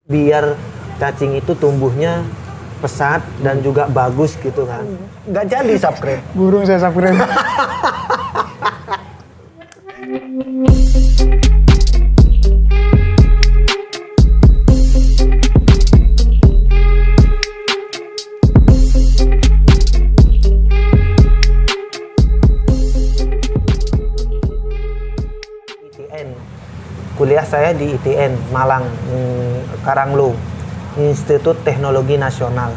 biar cacing itu tumbuhnya pesat dan juga bagus gitu kan. Nggak jadi subscribe. Burung saya subscribe. ITN. Kuliah saya di ITN Malang, Karanglo, Institut Teknologi Nasional.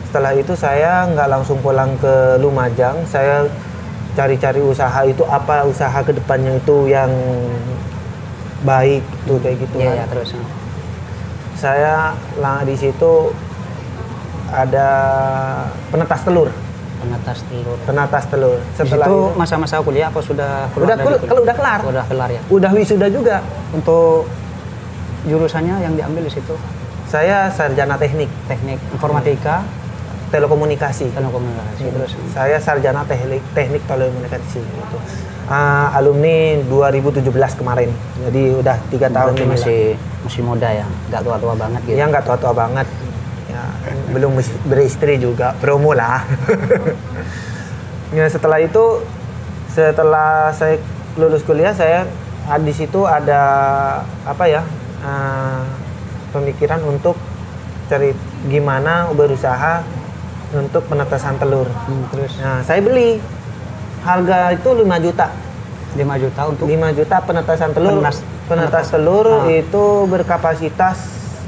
Setelah itu saya nggak langsung pulang ke Lumajang, saya cari-cari usaha itu apa usaha kedepannya itu yang baik tuh kayak gitu kan. Iya, terus. Saya di situ ada penetas telur. Penetas telur. Setelah itu masa-masa kuliah apa sudah keluar? Kalau udah kelar. Udah kelar ya. Udah wisuda juga. Untuk jurusannya yang diambil di situ? Saya sarjana teknik informatika, telekomunikasi. Terus. Saya sarjana teknik telekomunikasi gitu. Alumni 2017 kemarin. Jadi udah 3 tahun ini masih muda ya, nggak tua-tua banget gitu. Ya nggak tua-tua banget. Ya, belum beristri juga, promo lah. Ya, setelah saya lulus kuliah, saya di situ ada pemikiran untuk cari gimana berusaha untuk penetasan telur. Terus. Nah, saya beli harga itu 5 juta. 5 juta untuk 5 juta penetasan telur. Penetas telur itu berkapasitas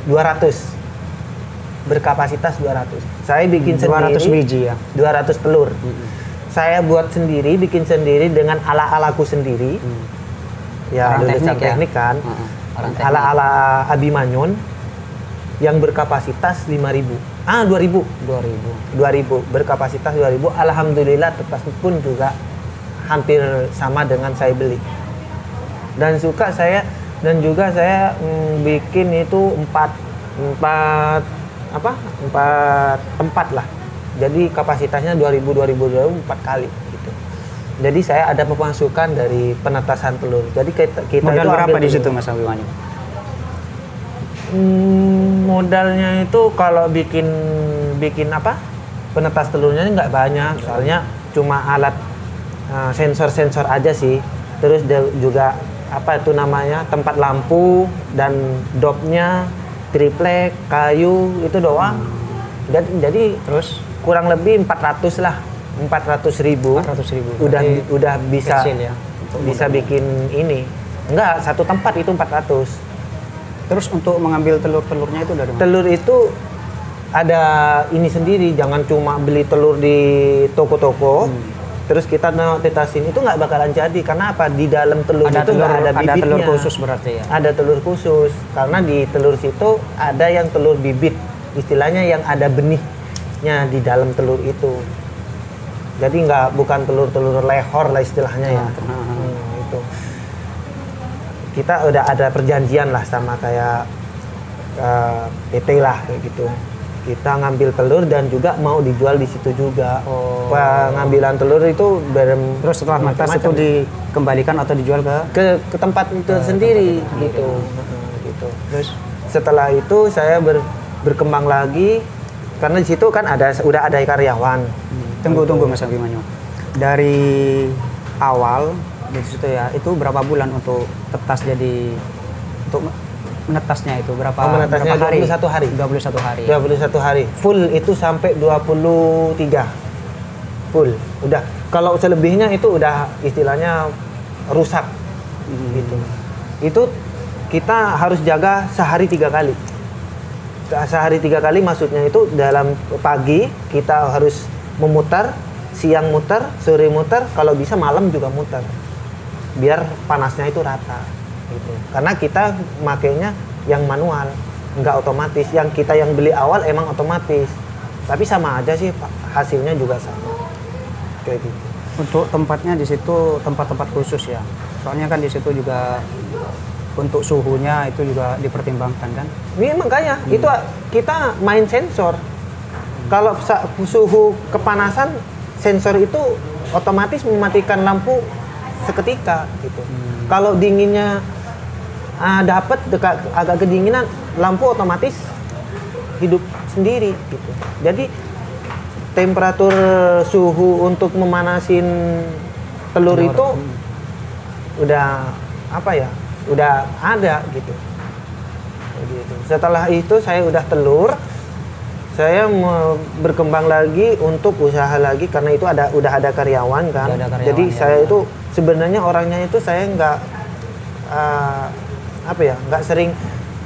200. Saya bikin 200 sendiri. biji ya. 200 telur. Saya buat sendiri, bikin sendiri dengan ala-alaku sendiri. Ya, lulusan teknik kan. Ala-ala Abimanyun yang berkapasitas 5.000. 2.000. 2.000 berkapasitas 2.000. Alhamdulillah tetas pun juga hampir sama dengan saya beli. Dan juga saya bikin itu 4 tempat lah. Jadi kapasitasnya 2.000 4 kali gitu. Jadi saya ada pemasukan dari penetasan telur. Jadi kita modal itu berapa di situ Mas Abimanyu? Modalnya itu kalau bikin penetas telurnya nggak banyak, soalnya cuma alat sensor aja sih. Terus juga tempat lampu dan dopnya, triplek, kayu itu doang. Jadi terus kurang lebih 400 lah, 400.000. Udah bisa kecil ya, bisa bikin ini. Enggak, satu tempat itu 400. Terus untuk mengambil telurnya itu dari mana? Telur itu ada ini sendiri, jangan cuma beli telur di toko-toko. Terus kita tetasin itu nggak bakalan jadi, karena apa? Di dalam telur itu nggak ada bibitnya. Ada telur khusus berarti ya? Ada telur khusus, karena di telur situ ada yang telur bibit, istilahnya yang ada benihnya di dalam telur itu. Jadi bukan telur lehor lah istilahnya ya. Itu. Kita udah ada perjanjian lah sama kayak PT lah kayak gitu. Kita ngambil telur dan juga mau dijual di situ juga. Pengambilan telur itu terus setelah menetas itu dikembalikan atau dijual ke tempat itu sendiri gitu. Gitu. Terus setelah itu saya berkembang lagi karena di situ kan udah ada karyawan. Tunggu Mas Abimanyu. Dari awal di situ ya, itu berapa bulan untuk menetasnya itu berapa hari? 21 hari. 21 hari. 21 hari. Full itu sampai 23. Full. Udah. Kalau selebihnya itu udah istilahnya rusak. Gitu. Itu kita harus jaga sehari 3 kali. Sehari 3 kali maksudnya itu dalam pagi kita harus memutar, siang muter, sore muter, kalau bisa malam juga muter. Biar panasnya itu rata. Gitu. Karena kita makainya yang manual, nggak otomatis. Yang kita yang beli awal emang otomatis, tapi sama aja sih hasilnya juga sama. Kayak gitu. Untuk tempatnya di situ tempat-tempat khusus ya. Soalnya kan di situ juga untuk suhunya itu juga dipertimbangkan kan. Ini makanya itu kita main sensor. Kalau suhu kepanasan, sensor itu otomatis mematikan lampu seketika gitu. Kalau dinginnya dapat agak kedinginan, lampu otomatis hidup sendiri gitu. Jadi temperatur suhu untuk memanasin telur itu udah apa ya? Udah ada gitu. Begitu. Setelah itu saya udah telur, saya berkembang lagi untuk usaha lagi karena itu udah ada karyawan kan. Jadi saya itu sebenarnya orangnya itu saya nggak nggak sering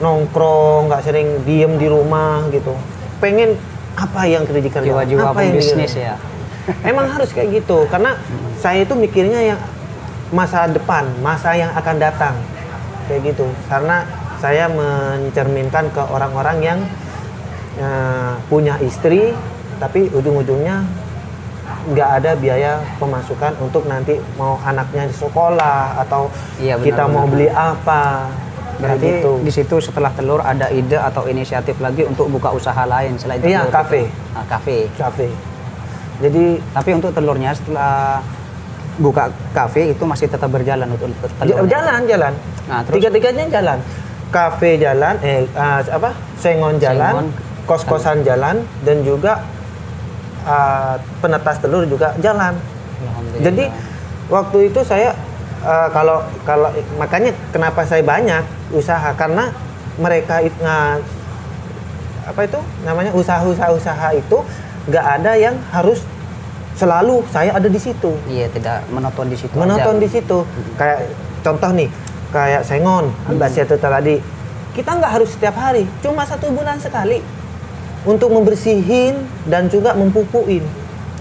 nongkrong, nggak sering diem di rumah gitu. Pengen apa yang kerja di karyawan, jiwa-jiwa apa yang bisnis ya. Emang harus kayak gitu karena saya itu mikirnya yang masa depan, masa yang akan datang kayak gitu. Karena saya mencerminkan ke orang-orang yang punya istri tapi ujung-ujungnya nggak ada biaya pemasukan untuk nanti mau anaknya di sekolah atau kita mau beli apa. Berarti gitu. di situ setelah telur ada ide atau inisiatif lagi untuk buka usaha lain selain telur. Iya, kafe. Kafe. Jadi tapi untuk telurnya setelah buka kafe itu masih tetap berjalan untuk telur. Jalan. Nah, terus tiga-tiganya jalan. Kafe jalan, sengon jalan, kos-kosan jalan, dan juga penetas telur juga jalan. Jadi waktu itu saya kalau makanya kenapa saya banyak usaha karena mereka usaha itu nggak ada yang harus selalu saya ada di situ. Iya, tidak monoton di situ. Di situ. Kayak contoh nih, kayak sengon, Mbak itu tadi. Kita nggak harus setiap hari, cuma 1 bulan sekali untuk membersihin dan juga mempupuin.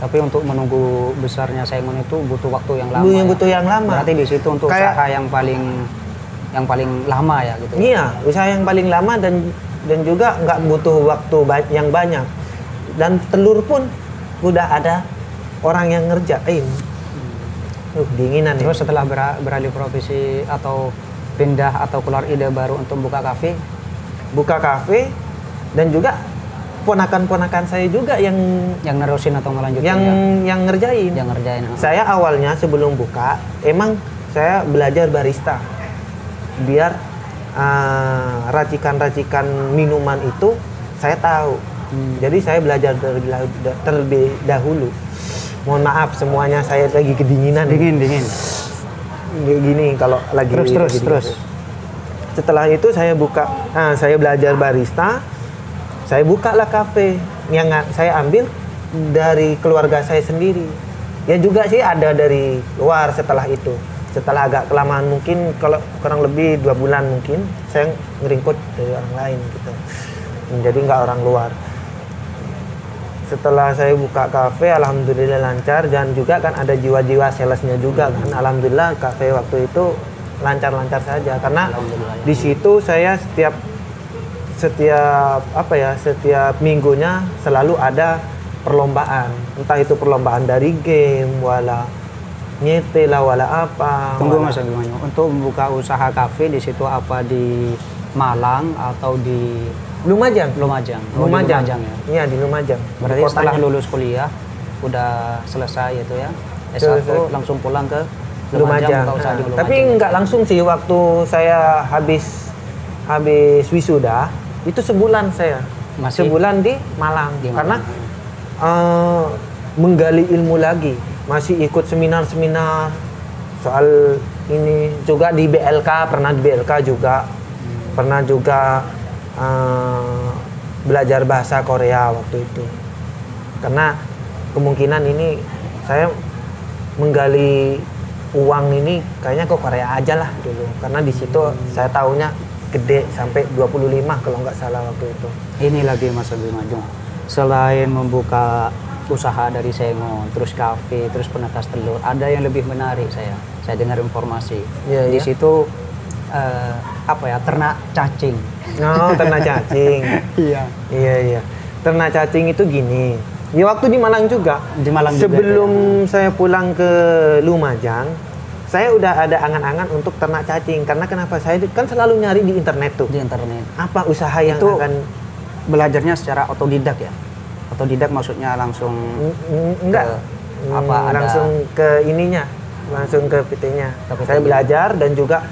Tapi untuk menunggu besarnya sengon itu butuh waktu yang lama. Butuh yang lama. Berarti di situ untuk usaha yang paling lama ya gitu. Iya, usaha yang paling lama dan juga nggak butuh waktu yang banyak. Dan telur pun udah ada orang yang ngerjain. Dinginan. Terus setelah beralih profesi atau pindah atau keluar ide baru untuk buka kafe dan juga ponakan-ponakan saya juga yang nerusin atau melanjutkan yang ngerjain. Saya awalnya sebelum buka emang saya belajar barista biar racikan-racikan minuman itu saya tahu. Jadi saya belajar terlebih dahulu. Mohon maaf semuanya, saya lagi kedinginan. Dingin. Gini kalau lagi terus. Setelah itu saya saya belajar barista. Saya bukalah kafe yang saya ambil dari keluarga saya sendiri. Ya juga sih ada dari luar setelah itu. Setelah agak kelamaan mungkin kalau kurang lebih 2 bulan mungkin saya ngeringkut dari orang lain gitu. Jadi nggak orang luar. Setelah saya buka kafe, alhamdulillah lancar dan juga kan ada jiwa-jiwa salesnya juga kan. Alhamdulillah kafe waktu itu lancar-lancar saja karena di situ saya setiap minggunya selalu ada perlombaan. Entah itu perlombaan dari game, wala nyete lah, wala apa. Tunggu Mas Abimanyu, untuk membuka usaha kafe di situ apa di Malang atau di Lumajang. Di Lumajang ya. Iya, di Lumajang. Berarti setelah lulus kuliah udah selesai itu ya. S1 langsung pulang ke Lumajang. Tapi nggak langsung sih, waktu saya habis wisuda itu sebulan saya. Sebulan di Malang. Karena menggali ilmu lagi, masih ikut seminar-seminar soal ini, juga di BLK, pernah di BLK juga. Pernah juga belajar bahasa Korea waktu itu. Karena kemungkinan ini saya menggali uang ini kayaknya ke Korea aja lah dulu. Karena di situ saya tahunya gede sampai 25 kalau nggak salah waktu itu. Ini lagi Mas Abimanyu, selain membuka usaha dari sengon, terus kafe, terus penetas telur, ada yang lebih menarik saya dengar informasi. Di situ ternak cacing. Oh, ternak cacing. Iya. Ternak cacing itu gini. Ya waktu di Malang juga. Sebelum saya pulang ke Lumajang, saya udah ada angan-angan untuk ternak cacing. Karena kenapa? Saya kan selalu nyari di internet tuh. Di internet. Apa usaha yang itu akan belajarnya secara otodidak ya? Otodidak maksudnya langsung langsung ke ininya, langsung ke PT-nya. Saya belajar dan juga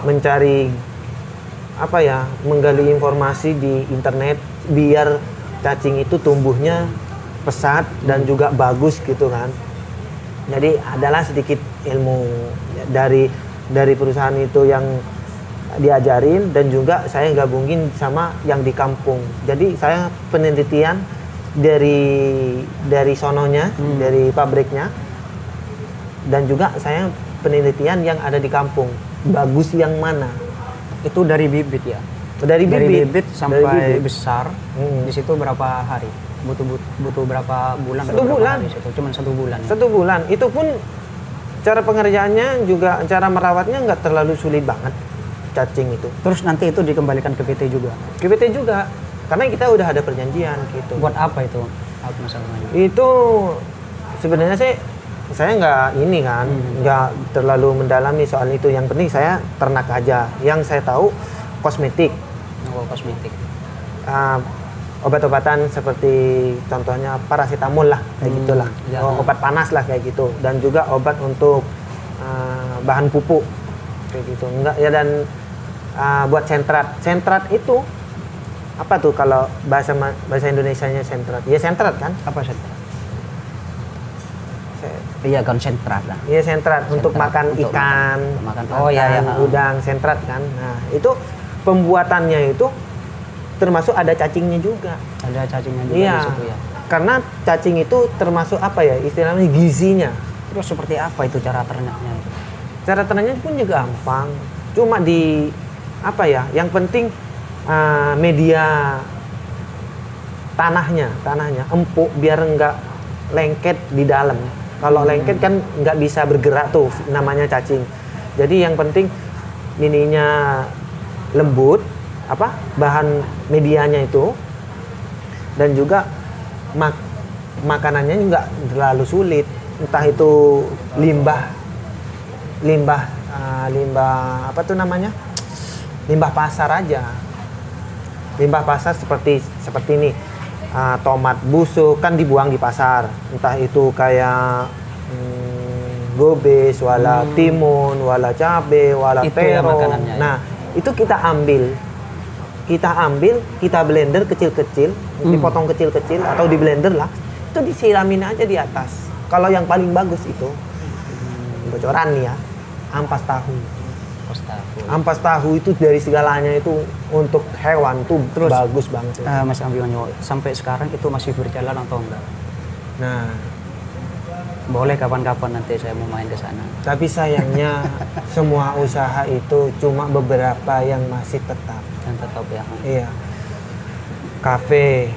mencari apa ya, menggali informasi di internet biar cacing itu tumbuhnya pesat dan juga bagus gitu kan. Jadi adalah sedikit ilmu dari perusahaan itu yang diajarin, dan juga saya gabungin sama yang di kampung. Jadi saya penelitian dari sononya, dari pabriknya, dan juga saya penelitian yang ada di kampung. Bagus yang mana? Itu dari bibit ya? Dari bibit sampai dari bibit. besar. Di situ berapa hari? Butuh berapa bulan? 1 bulan. Cuma 1 bulan. Ya? 1 bulan. Itu pun cara pengerjaannya juga, cara merawatnya nggak terlalu sulit banget cacing itu. Terus nanti itu dikembalikan ke PT juga? Ke PT juga, karena kita udah ada perjanjian gitu. Buat apa itu? Apa masalahnya? Itu sebenarnya saya nggak ini kan, nggak terlalu mendalami soal itu. Yang penting saya ternak aja. Yang saya tahu kosmetik. Oh, kosmetik. Obat-obatan seperti contohnya paracetamol lah, kayak gitulah. Ya. Obat panas lah kayak gitu. Dan juga obat untuk bahan pupuk kayak gitu. Enggak ya, dan buat sentrat. Sentrat itu apa tuh kalau bahasa Indonesianya sentrat? Ya sentrat kan? Apa sentrat? Iya, konsentrat lah. Iya sentrat untuk makan untuk ikan, makan. makan udang, sentrat kan. Nah itu pembuatannya itu termasuk ada cacingnya juga. Ada cacingnya juga Iya, di situ ya. karena cacing itu termasuk apa ya, istilahnya gizinya. Terus seperti apa itu cara ternaknya itu? Cara ternaknya pun juga gampang. Cuma di apa ya? Yang penting media tanahnya empuk biar enggak lengket di dalam. Kalau lengket kan nggak bisa bergerak tuh, namanya cacing. Jadi yang penting ininya lembut, bahan medianya itu, dan juga makanannya juga terlalu sulit. Entah itu limbah apa tuh namanya, limbah pasar aja. Limbah pasar seperti ini. Tomat busuk kan dibuang di pasar, entah itu kayak gobes, wala timun, wala cabe, wala Itu terong. makanannya, Nah, itu kita ambil, kita blender kecil-kecil, dipotong kecil-kecil atau di blender lah, itu disiramin aja di atas. Kalau yang paling bagus itu bocoran nih ya, ampas tahu. Ampas tahu itu dari segalanya itu untuk hewan tuh Terus, bagus banget. Mas Abionyo, sampai sekarang itu masih berjalan atau enggak? Nah, boleh kapan-kapan nanti saya mau main ke sana. tapi sayangnya semua usaha itu cuma beberapa yang masih tetap. Dan tetap ya. Iya. Kafe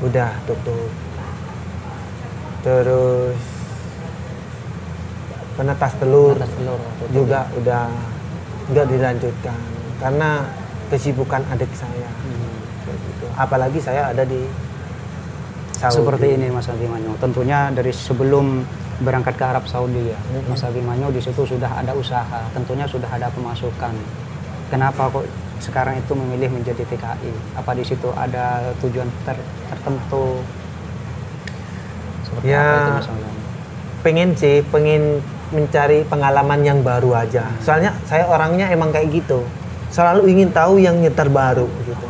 udah tutup. Terus penetas telur tutup juga udah nggak dilanjutkan karena kesibukan adik saya. Kayak gitu. Apalagi saya ada di Saudi. Seperti ini Mas Abimanyu. Tentunya dari sebelum berangkat ke Arab Saudi ya, Mas Abimanyu di situ sudah ada usaha, tentunya sudah ada pemasukan. Kenapa kok sekarang itu memilih menjadi TKI? Apa di situ ada tujuan tertentu? Seperti Ya, apa itu Mas Abimanyu? pengen mencari pengalaman yang baru aja. Soalnya saya orangnya emang kayak gitu. Selalu ingin tahu yang terbaru gitu.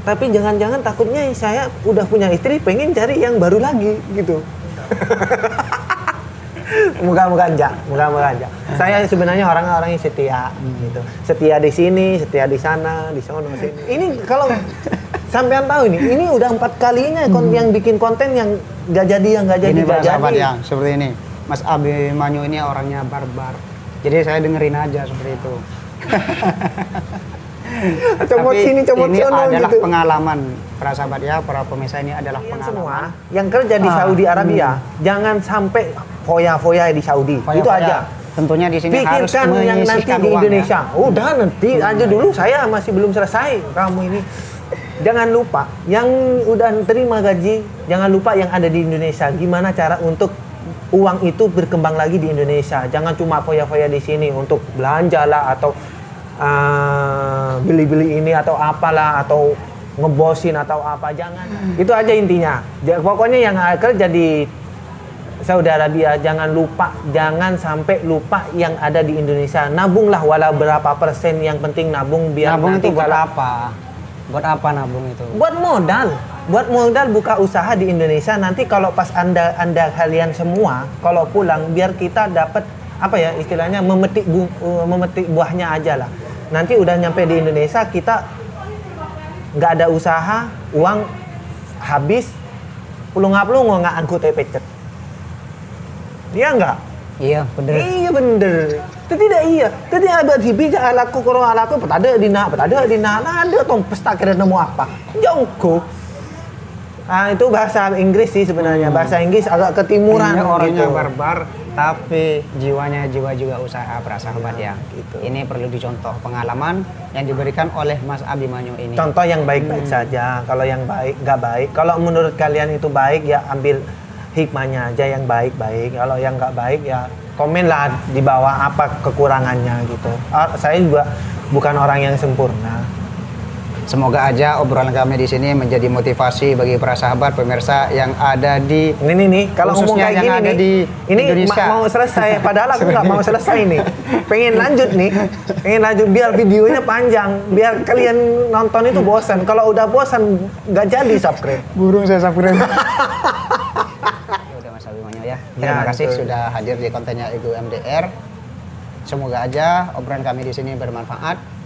Tapi jangan-jangan takutnya saya udah punya istri pengen cari yang baru lagi gitu. Moga-moga enggak. Saya sebenarnya orang-orang yang setia gitu. Setia di sini, setia di sana, di sono sini. Ini kalau sampean tahu ini udah 4 kalinya yang bikin konten yang nggak jadi. Ini Pak sahabat ya, seperti ini. Mas Abimanyu ini orangnya barbar. Jadi saya dengerin aja seperti itu. Comot sini, comot ini sono adalah gitu. pengalaman para sahabat ya, para pemirsa, ini adalah Semua pengalaman. yang kerja di Saudi Arabia jangan sampai foya-foya di Saudi. Foya-foya. Itu aja. Tentunya di sini harus Pikirkan yang nanti menyisihkan di uang, Indonesia. ya. Udah nanti aja dulu, saya masih belum selesai. Kamu ini jangan lupa yang udah terima gaji, jangan lupa yang ada di Indonesia. Gimana cara untuk uang itu berkembang lagi di Indonesia? Jangan cuma foya-foya di sini untuk belanja lah atau beli-beli ini atau apalah atau ngebosin atau apa, jangan. Itu aja intinya. Pokoknya yang kerja di Saudi Arabia, jangan sampai lupa yang ada di Indonesia. Nabunglah walau berapa persen, yang penting nabung biar Nabung nanti itu buat kalau apa? Buat apa nabung itu? buat modal buka usaha di Indonesia. Nanti kalau pas anda kalian semua kalau pulang, biar kita dapat apa ya istilahnya, memetik buahnya aja lah. Nanti udah nyampe di Indonesia, kita nggak ada usaha, uang habis, pulang nggak angkut pecet. Iya nggak? Iya, bener. Iya bener. Itu tidak iya. Itu ada hibija alaku kurang alaku petada dina nah ada tong pesta kira nemu apa? Jongko. Ah itu bahasa Inggris sih sebenarnya. Bahasa Inggris agak ketimuran. Ini orangnya gitu. barbar, tapi jiwanya jiwa juga usaha para sahabat ya. gitu. Ini perlu dicontoh pengalaman yang diberikan oleh Mas Abimanyu ini. Contoh yang baik-baik saja. Kalau yang baik nggak baik. Kalau menurut kalian itu baik ya ambil hikmahnya aja yang baik-baik. Kalau yang nggak baik ya komenlah di bawah apa kekurangannya gitu. Saya juga bukan orang yang sempurna. Semoga aja obrolan kami di sini menjadi motivasi bagi para sahabat pemirsa yang ada di Ini nih, kalau ngomong khususnya kayak yang gini ada nih, di ini Indonesia. mau selesai. Padahal aku nggak mau selesai nih. Pengen lanjut biar videonya panjang, biar kalian nonton itu bosan. Kalau udah bosan, nggak jadi subscribe. Burung saya subscribe. Udah Mas Abimanyu ya. Terima kasih betul. sudah hadir di kontennya Ego MDR. Semoga aja obrolan kami di sini bermanfaat.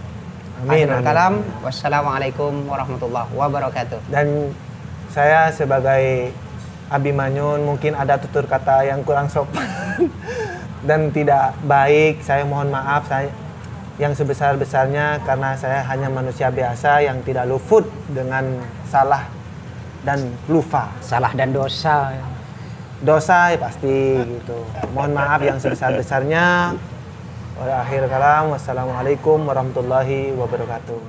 Amin. Akhirul kalam. Wassalamualaikum warahmatullahi wabarakatuh. Dan saya sebagai Abimanyu mungkin ada tutur kata yang kurang sopan dan tidak baik. Saya mohon maaf saya yang sebesar-besarnya karena saya hanya manusia biasa yang tidak luput dengan salah dan lupa. Salah dan dosa. Dosa ya pasti gitu. Mohon maaf yang sebesar-besarnya. Wa akhir kalam. Wassalamualaikum warahmatullahi wabarakatuh.